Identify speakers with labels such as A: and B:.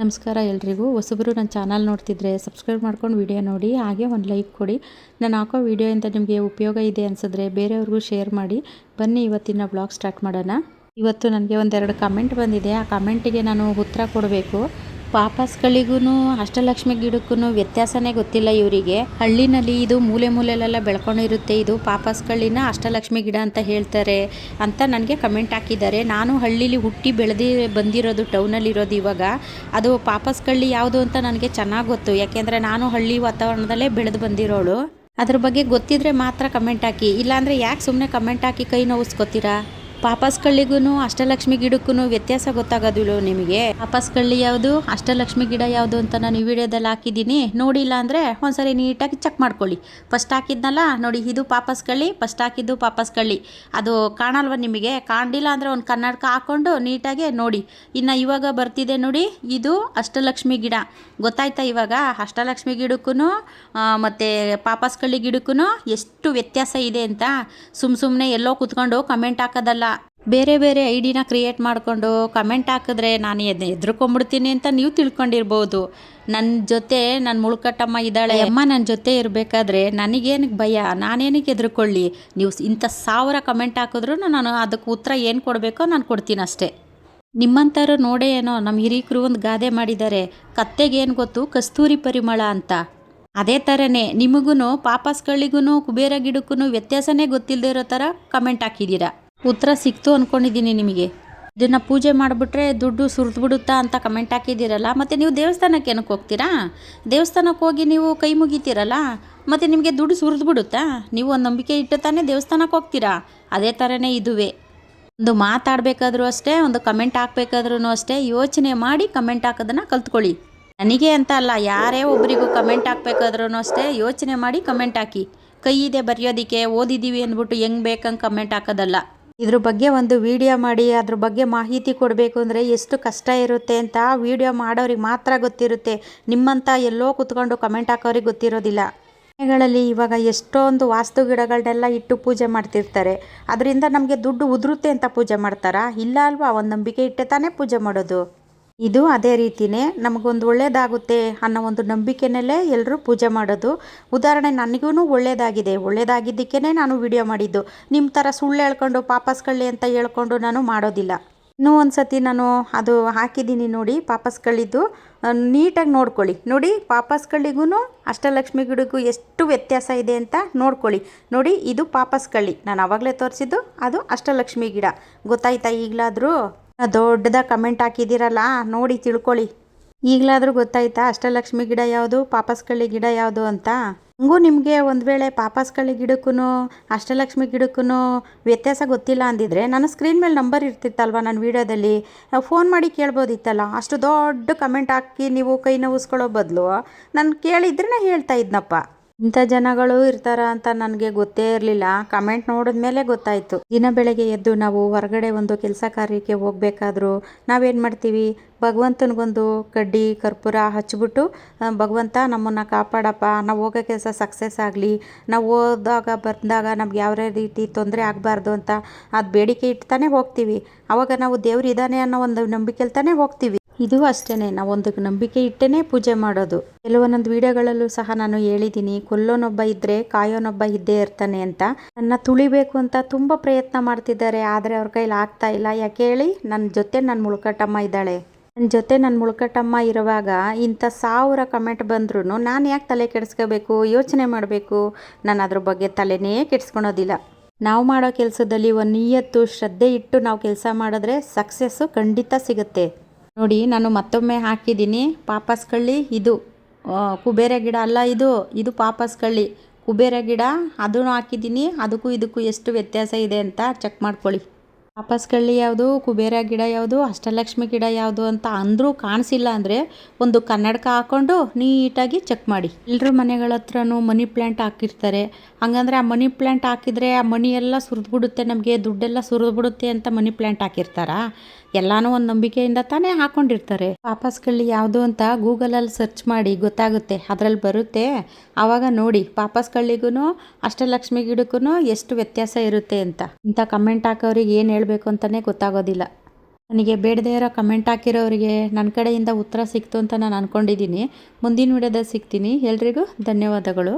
A: ನಮಸ್ಕಾರ ಎಲ್ರಿಗೂ. ಹೊಸಬರು ನನ್ನ ಚಾನಲ್ ನೋಡ್ತಿದ್ರೆ ಸಬ್ಸ್ಕ್ರೈಬ್ ಮಾಡ್ಕೊಂಡು ವಿಡಿಯೋ ನೋಡಿ, ಹಾಗೆ ಒಂದು ಲೈಕ್ ಕೊಡಿ. ನಾನು ಹಾಕೋ ವಿಡಿಯೋಯಿಂದ ನಿಮಗೆ ಉಪಯೋಗ ಇದೆ ಅನಿಸಿದ್ರೆ ಬೇರೆಯವ್ರಿಗೂ ಶೇರ್ ಮಾಡಿ. ಬನ್ನಿ ಇವತ್ತಿನ ಬ್ಲಾಗ್ ಸ್ಟಾರ್ಟ್ ಮಾಡೋಣ. ಇವತ್ತು ನನಗೆ ಒಂದೆರಡು ಕಮೆಂಟ್ ಬಂದಿದೆ. ಆ ಕಮೆಂಟಿಗೆ ನಾನು ಉತ್ತರ ಕೊಡಬೇಕು. ಪಾಪಸ್ಗಳಿಗೂ ಅಷ್ಟಲಕ್ಷ್ಮಿ ಗಿಡಕ್ಕೂ ವ್ಯತ್ಯಾಸನೇ ಗೊತ್ತಿಲ್ಲ ಇವರಿಗೆ. ಹಳ್ಳಿನಲ್ಲಿ ಇದು ಮೂಲೆ ಮೂಲೆಲೆಲ್ಲ ಬೆಳ್ಕೊಂಡಿರುತ್ತೆ. ಇದು ಪಾಪಸ್ಗಳಿನ ಅಷ್ಟಲಕ್ಷ್ಮಿ ಗಿಡ ಅಂತ ಹೇಳ್ತಾರೆ ಅಂತ ನನಗೆ ಕಮೆಂಟ್ ಹಾಕಿದ್ದಾರೆ. ನಾನು ಹಳ್ಳಿಲಿ ಹುಟ್ಟಿ ಬೆಳೆದು ಬಂದಿರೋದು, ಟೌನಲ್ಲಿರೋದು. ಇವಾಗ ಅದು ಪಾಪಸ್ಕಳ್ಳಿ ಯಾವುದು ಅಂತ ನನಗೆ ಚೆನ್ನಾಗಿ ಗೊತ್ತು, ಯಾಕೆಂದರೆ ನಾನು ಹಳ್ಳಿ ವಾತಾವರಣದಲ್ಲೇ ಬೆಳೆದು ಬಂದಿರೋಳು. ಅದ್ರ ಬಗ್ಗೆ ಗೊತ್ತಿದ್ರೆ ಮಾತ್ರ ಕಮೆಂಟ್ ಹಾಕಿ, ಇಲ್ಲಾಂದರೆ ಯಾಕೆ ಸುಮ್ಮನೆ ಕಮೆಂಟ್ ಹಾಕಿ ಕೈ ನೋವಿಸ್ಕೊತೀರಾ? ಪಾಪಸ್ಕಳ್ಳಿಗೂ ಅಷ್ಟಲಕ್ಷ್ಮಿ ಗಿಡಕ್ಕೂ ವ್ಯತ್ಯಾಸ ಗೊತ್ತಾಗೋದಿಲ್ಲ ನಿಮಗೆ. ಪಾಪಸ್ಕಳ್ಳಿ ಯಾವುದು, ಅಷ್ಟಲಕ್ಷ್ಮಿ ಗಿಡ ಯಾವುದು ಅಂತ ನಾನು ಈ ವಿಡಿಯೋದಲ್ಲಿ ಹಾಕಿದ್ದೀನಿ. ನೋಡಿಲ್ಲ ಅಂದರೆ ಒಂದ್ಸರಿ ನೀಟಾಗಿ ಚೆಕ್ ಮಾಡ್ಕೊಳ್ಳಿ. ಫಸ್ಟ್ ಹಾಕಿದ್ನಲ್ಲ ನೋಡಿ, ಇದು ಪಾಪಸ್ಕಳ್ಳಿ. ಫಸ್ಟ್ ಹಾಕಿದ್ದು ಪಾಪಸ್ಕಳ್ಳಿ. ಅದು ಕಾಣಲ್ವ ನಿಮಗೆ? ಕಾಣಲಿಲ್ಲ ಅಂದರೆ ಒಂದು ಕನ್ನಡಕ ಹಾಕ್ಕೊಂಡು ನೀಟಾಗಿ ನೋಡಿ. ಇನ್ನು ಇವಾಗ ಬರ್ತಿದೆ ನೋಡಿ, ಇದು ಅಷ್ಟಲಕ್ಷ್ಮಿ ಗಿಡ. ಗೊತ್ತಾಯ್ತಾ ಇವಾಗ? ಅಷ್ಟಲಕ್ಷ್ಮಿ ಗಿಡಕ್ಕೂ ಮತ್ತು ಪಾಪಸ್ಕಳ್ಳಿ ಗಿಡಕ್ಕೂ ಎಷ್ಟು ವ್ಯತ್ಯಾಸ ಇದೆ ಅಂತ. ಸುಮ್ಮನೆ ಎಲ್ಲೋ ಕೂತ್ಕೊಂಡು ಕಮೆಂಟ್ ಹಾಕೋದಲ್ಲ. ಬೇರೆ ಬೇರೆ ಐಡಿನ ಕ್ರಿಯೇಟ್ ಮಾಡಿಕೊಂಡು ಕಮೆಂಟ್ ಹಾಕಿದ್ರೆ ನಾನು ಹೆದರ್ಕೊಂಡ್ಬಿಡ್ತೀನಿ ಅಂತ ನೀವು ತಿಳ್ಕೊಂಡಿರ್ಬೋದು. ನನ್ನ ಜೊತೆ ನನ್ನ ಮುಳುಕಟ್ಟಮ್ಮ ಇದ್ದಾಳೆ. ಅಮ್ಮ ನನ್ನ ಜೊತೆ ಇರಬೇಕಾದ್ರೆ ನನಗೇನಕ್ಕೆ ಭಯ? ನಾನೇನಕ್ಕೆ ಹೆದರ್ಕೊಳ್ಳಿ? ನೀವು ಇಂಥ 1000 ಕಮೆಂಟ್ ಹಾಕಿದ್ರು ನಾನು ಅದಕ್ಕೆ ಉತ್ತರ ಏನು ಕೊಡಬೇಕೋ ನಾನು ಕೊಡ್ತೀನಿ ಅಷ್ಟೇ. ನಿಮ್ಮಂಥವ್ರು ನೋಡೇ ಏನೋ ನಮ್ಮ ಹಿರೀಕರು ಒಂದು ಗಾದೆ ಮಾಡಿದ್ದಾರೆ, ಕತ್ತೆಗೇನು ಗೊತ್ತು ಕಸ್ತೂರಿ ಪರಿಮಳ ಅಂತ. ಅದೇ ಥರನೇ ನಿಮಗೂ ಪಾಪಸ್ಗಳಿಗೂ ಕುಬೇರ ಗಿಡಕ್ಕೂ ವ್ಯತ್ಯಾಸನೇ ಗೊತ್ತಿಲ್ಲದೆ ಇರೋ ಥರ ಕಮೆಂಟ್ ಹಾಕಿದ್ದೀರಾ. ಉತ್ತರ ಸಿಕ್ತು ಅಂದ್ಕೊಂಡಿದ್ದೀನಿ ನಿಮಗೆ. ಇದನ್ನು ಪೂಜೆ ಮಾಡಿಬಿಟ್ರೆ ದುಡ್ಡು ಸುರಿದ್ಬಿಡುತ್ತಾ ಅಂತ ಕಮೆಂಟ್ ಹಾಕಿದ್ದೀರಲ್ಲ, ಮತ್ತು ನೀವು ದೇವಸ್ಥಾನಕ್ಕೆ ಏನಕ್ಕೆ ಹೋಗ್ತೀರಾ? ದೇವಸ್ಥಾನಕ್ಕೆ ಹೋಗಿ ನೀವು ಕೈ ಮುಗಿತೀರಲ್ಲ, ಮತ್ತು ನಿಮಗೆ ದುಡ್ಡು ಸುರಿದ್ಬಿಡುತ್ತಾ? ನೀವು ಒಂದು ನಂಬಿಕೆ ಇಟ್ಟು ತಾನೇ ದೇವಸ್ಥಾನಕ್ಕೆ ಹೋಗ್ತೀರಾ. ಅದೇ ಥರನೇ ಇದುವೇ. ಒಂದು ಮಾತಾಡಬೇಕಾದ್ರೂ ಅಷ್ಟೇ, ಒಂದು ಕಮೆಂಟ್ ಹಾಕಬೇಕಾದ್ರೂ ಅಷ್ಟೇ ಯೋಚನೆ ಮಾಡಿ ಕಮೆಂಟ್ ಹಾಕೋದನ್ನು ಕಲ್ತ್ಕೊಳ್ಳಿ. ನನಗೆ ಅಂತ ಅಲ್ಲ, ಯಾರೇ ಒಬ್ಬರಿಗೂ ಕಮೆಂಟ್ ಹಾಕ್ಬೇಕಾದ್ರೂ ಅಷ್ಟೇ ಯೋಚನೆ ಮಾಡಿ ಕಮೆಂಟ್ ಹಾಕಿ. ಕೈ ಇದೆ ಬರೆಯೋದಕ್ಕೆ, ಓದಿದ್ದೀವಿ ಅಂದ್ಬಿಟ್ಟು ಹೆಂಗೆ ಬೇಕಂಗೆ ಕಮೆಂಟ್ ಹಾಕೋದಲ್ಲ. ಇದ್ರ ಬಗ್ಗೆ ಒಂದು ವಿಡಿಯೋ ಮಾಡಿ ಅದ್ರ ಬಗ್ಗೆ ಮಾಹಿತಿ ಕೊಡಬೇಕು ಅಂದರೆ ಎಷ್ಟು ಕಷ್ಟ ಇರುತ್ತೆ ಅಂತ ವಿಡಿಯೋ ಮಾಡೋರಿಗೆ ಮಾತ್ರ ಗೊತ್ತಿರುತ್ತೆ. ನಿಮ್ಮಂಥ ಎಲ್ಲೋ ಕೂತ್ಕೊಂಡು ಕಮೆಂಟ್ ಹಾಕೋರಿಗೆ ಗೊತ್ತಿರೋದಿಲ್ಲ. ಮನೆಗಳಲ್ಲಿ ಇವಾಗ ಎಷ್ಟೊಂದು ವಾಸ್ತು ಗಿಡಗಳನ್ನೆಲ್ಲ ಇಟ್ಟು ಪೂಜೆ ಮಾಡ್ತಿರ್ತಾರೆ. ಅದರಿಂದ ನಮಗೆ ದುಡ್ಡು ಉದುರುತ್ತೆ ಅಂತ ಪೂಜೆ ಮಾಡ್ತಾರಾ? ಇಲ್ಲ ಅಲ್ವಾ? ಒಂದು ನಂಬಿಕೆ ಇಟ್ಟೆ ತಾನೇ ಪೂಜೆ ಮಾಡೋದು. ಇದು ಅದೇ ರೀತಿಯೇ ನಮಗೊಂದು ಒಳ್ಳೆಯದಾಗುತ್ತೆ ಅನ್ನೋ ಒಂದು ನಂಬಿಕೆನಲ್ಲೇ ಎಲ್ಲರೂ ಪೂಜೆ ಮಾಡೋದು. ಉದಾಹರಣೆ ನನಗೂ ಒಳ್ಳೆಯದಾಗಿದ್ದಕ್ಕೇ ನಾನು ವಿಡಿಯೋ ಮಾಡಿದ್ದು. ನಿಮ್ಮ ಥರ ಸುಳ್ಳು ಹೇಳ್ಕೊಂಡು ಪಾಪಸ್ಕಳ್ಳಿ ಅಂತ ಹೇಳ್ಕೊಂಡು ನಾನು ಮಾಡೋದಿಲ್ಲ. ಇನ್ನೂ ಒಂದು ಸತಿ ನಾನು ಅದು ಹಾಕಿದ್ದೀನಿ ನೋಡಿ, ಪಾಪಸ್ಕಳ್ಳಿದ್ದು ನೀಟಾಗಿ ನೋಡ್ಕೊಳ್ಳಿ. ನೋಡಿ, ಪಾಪಸ್ಕಳ್ಳಿಗೂ ಅಷ್ಟಲಕ್ಷ್ಮಿ ಗಿಡಕ್ಕೂ ಎಷ್ಟು ವ್ಯತ್ಯಾಸ ಇದೆ ಅಂತ ನೋಡ್ಕೊಳ್ಳಿ. ನೋಡಿ, ಇದು ಪಾಪಸ್ಕಳ್ಳಿ, ನಾನು ಆವಾಗಲೇ ತೋರಿಸಿದ್ದು ಅದು ಅಷ್ಟಲಕ್ಷ್ಮಿ ಗಿಡ. ಗೊತ್ತಾಯ್ತಾ ಈಗಲಾದರೂ? ದೊಡ್ಡದಾಗಿ ಕಮೆಂಟ್ ಹಾಕಿದ್ದೀರಲ್ಲ, ನೋಡಿ ತಿಳ್ಕೊಳ್ಳಿ. ಈಗಲಾದರೂ ಗೊತ್ತಾಯ್ತಾ ಅಷ್ಟಲಕ್ಷ್ಮಿ ಗಿಡ ಯಾವುದು, ಪಾಪಸ್ಕಳ್ಳಿ ಗಿಡ ಯಾವುದು ಅಂತ? ಹಂಗೂ ನಿಮಗೆ ಒಂದು ವೇಳೆ ಪಾಪಸ್ಕಳ್ಳಿ ಗಿಡಕ್ಕೂ ಅಷ್ಟಲಕ್ಷ್ಮಿ ಗಿಡಕ್ಕೂ ವ್ಯತ್ಯಾಸ ಗೊತ್ತಿಲ್ಲ ಅಂದಿದ್ರೆ ನನ್ನ ಸ್ಕ್ರೀನ್ ಮೇಲೆ ನಂಬರ್ ಇರ್ತಿತ್ತಲ್ವ, ನನ್ನ ವೀಡಿಯೋದಲ್ಲಿ ಫೋನ್ ಮಾಡಿ ಕೇಳ್ಬೋದಿತ್ತಲ್ಲ. ಅಷ್ಟು ದೊಡ್ಡ ಕಮೆಂಟ್ ಹಾಕಿ ನೀವು ಕೈ ನೋವಿಸ್ಕೊಳ್ಳೋ ಬದಲು ನಾನು ಕೇಳಿದ್ರೆ ಹೇಳ್ತಾ ಇದ್ನಪ್ಪ. ಇಂಥ ಜನಗಳು ಇರ್ತಾರ ಅಂತ ನನಗೆ ಗೊತ್ತೇ ಇರಲಿಲ್ಲ. ಕಮೆಂಟ್ ನೋಡಿದ ಮೇಲೆ ಗೊತ್ತಾಯಿತು. ದಿನ ಬೆಳಗ್ಗೆ ಎದ್ದು ನಾವು ಹೊರಗಡೆ ಒಂದು ಕೆಲಸ ಕಾರ್ಯಕ್ಕೆ ಹೋಗ್ಬೇಕಾದ್ರೂ ನಾವೇನು ಮಾಡ್ತೀವಿ? ಭಗವಂತನಿಗೊಂದು ಕಡ್ಡಿ ಕರ್ಪೂರ ಹಚ್ಬಿಟ್ಟು, ಭಗವಂತ ನಮ್ಮನ್ನು ಕಾಪಾಡಪ್ಪ, ನಾವು ಹೋಗೋ ಕೆಲಸ ಸಕ್ಸಸ್ ಆಗಲಿ, ನಾವು ಹೋದಾಗ ಬಂದಾಗ ನಮ್ಗೆ ಯಾವ ರೀತಿ ತೊಂದರೆ ಆಗಬಾರ್ದು ಅಂತ ಅದು ಬೇಡಿಕೆ ಇಟ್ಟು ಹೋಗ್ತೀವಿ. ಆವಾಗ ನಾವು ದೇವ್ರು ಇದ್ದಾನೆ ಅನ್ನೋ ಒಂದು ನಂಬಿಕೆಯಲ್ಲಿ ತಾನೇ ಹೋಗ್ತೀವಿ. ಇದು ಅಷ್ಟೇ, ನಾವೊಂದು ನಂಬಿಕೆ ಇಟ್ಟೇ ಪೂಜೆ ಮಾಡೋದು. ಕೆಲವೊಂದೊಂದು ವಿಡಿಯೋಗಳಲ್ಲೂ ಸಹ ನಾನು ಹೇಳಿದ್ದೀನಿ, ಕೊಲ್ಲೋನೊಬ್ಬ ಇದ್ದರೆ ಕಾಯೋನೊಬ್ಬ ಇದ್ದೇ ಇರ್ತಾನೆ ಅಂತ. ನನ್ನ ತುಳಿಬೇಕು ಅಂತ ತುಂಬ ಪ್ರಯತ್ನ ಮಾಡ್ತಿದ್ದಾರೆ, ಆದರೆ ಅವ್ರ ಕೈಲಿ ಆಗ್ತಾ ಇಲ್ಲ. ಯಾಕೆ ಹೇಳಿ? ನನ್ನ ಜೊತೆ ನನ್ನ ಮುಳುಕಟ್ಟಮ್ಮ ಇದ್ದಾಳೆ. ನನ್ನ ಜೊತೆ ನನ್ನ ಮುಳುಕಟ್ಟಮ್ಮ ಇರುವಾಗ ಇಂಥ 1000 ಕಮೆಂಟ್ ಬಂದ್ರೂ ನಾನು ಯಾಕೆ ತಲೆ ಕೆಡಿಸ್ಕೋಬೇಕು, ಯೋಚನೆ ಮಾಡಬೇಕು? ನಾನು ಅದ್ರ ಬಗ್ಗೆ ತಲೆನೇ ಕೆಡಿಸ್ಕೊಳೋದಿಲ್ಲ. ನಾವು ಮಾಡೋ ಕೆಲಸದಲ್ಲಿ ಒಂದು ನಿಯತ್ತು ಶ್ರದ್ಧೆ ಇಟ್ಟು ನಾವು ಕೆಲಸ ಮಾಡಿದ್ರೆ ಸಕ್ಸಸ್ಸು ಖಂಡಿತ ಸಿಗುತ್ತೆ. ನೋಡಿ, ನಾನು ಮತ್ತೊಮ್ಮೆ ಹಾಕಿದ್ದೀನಿ ಪಾಪಸ್ಕಳ್ಳಿ. ಇದು ಕುಬೇರ ಗಿಡ ಅಲ್ಲ, ಇದು ಪಾಪಸ್ಕಳ್ಳಿ ಕುಬೇರ ಗಿಡ. ಅದನ್ನು ಹಾಕಿದ್ದೀನಿ. ಅದಕ್ಕೂ ಇದಕ್ಕೂ ಎಷ್ಟು ವ್ಯತ್ಯಾಸ ಇದೆ ಅಂತ ಚೆಕ್ ಮಾಡ್ಕೊಳ್ಳಿ. ಪಾಪಸ್ಕಳ್ಳಿ ಯಾವುದು, ಕುಬೇರ ಗಿಡ ಯಾವುದು, ಅಷ್ಟಲಕ್ಷ್ಮಿ ಗಿಡ ಯಾವುದು ಅಂತ ಅಂದರೂ ಕಾಣಿಸಿಲ್ಲ ಅಂದರೆ ಒಂದು ಕನ್ನಡಕ ಹಾಕ್ಕೊಂಡು ನೀಟಾಗಿ ಚೆಕ್ ಮಾಡಿ. ಎಲ್ಲರ ಮನೆಗಳ ಹತ್ರನೂ ಮನಿ ಪ್ಲ್ಯಾಂಟ್ ಹಾಕಿರ್ತಾರೆ. ಹಂಗಂದರೆ ಆ ಮನಿ ಪ್ಲ್ಯಾಂಟ್ ಹಾಕಿದರೆ ಆ ಮನಿ ಎಲ್ಲ ಸುರಿದ್ಬಿಡುತ್ತೆ, ನಮಗೆ ದುಡ್ಡೆಲ್ಲ ಸುರಿದ್ಬಿಡುತ್ತೆ ಅಂತ ಮನಿ ಪ್ಲ್ಯಾಂಟ್ ಹಾಕಿರ್ತಾರಾ? ಎಲ್ಲನೂ ಒಂದು ನಂಬಿಕೆಯಿಂದ ತಾನೇ ಹಾಕ್ಕೊಂಡಿರ್ತಾರೆ. ಪಾಪಸ್ಕಳ್ಳಿ ಯಾವುದು ಅಂತ ಗೂಗಲಲ್ಲಿ ಸರ್ಚ್ ಮಾಡಿ ಗೊತ್ತಾಗುತ್ತೆ, ಅದರಲ್ಲಿ ಬರುತ್ತೆ. ಆವಾಗ ನೋಡಿ, ಪಾಪಸ್ಕಳ್ಳಿಗೂ ಅಷ್ಟಲಕ್ಷ್ಮಿ ಗಿಡಕ್ಕೂ ಎಷ್ಟು ವ್ಯತ್ಯಾಸ ಇರುತ್ತೆ ಅಂತ. ಇಂಥ ಕಮೆಂಟ್ ಹಾಕೋರಿಗೆ ಏನು ಹೇಳಬೇಕು ಅಂತಲೇ ಗೊತ್ತಾಗೋದಿಲ್ಲ. ನನಗೆ ಬೇಡದೇ ಇರೋ ಕಮೆಂಟ್ ಹಾಕಿರೋರಿಗೆ ನನ್ನ ಕಡೆಯಿಂದ ಉತ್ತರ ಸಿಕ್ತು ಅಂತ ನಾನು ಅಂದ್ಕೊಂಡಿದ್ದೀನಿ. ಮುಂದಿನ ವಿಡಿಯೋದಲ್ಲಿ ಸಿಗ್ತೀನಿ. ಎಲ್ರಿಗೂ ಧನ್ಯವಾದಗಳು.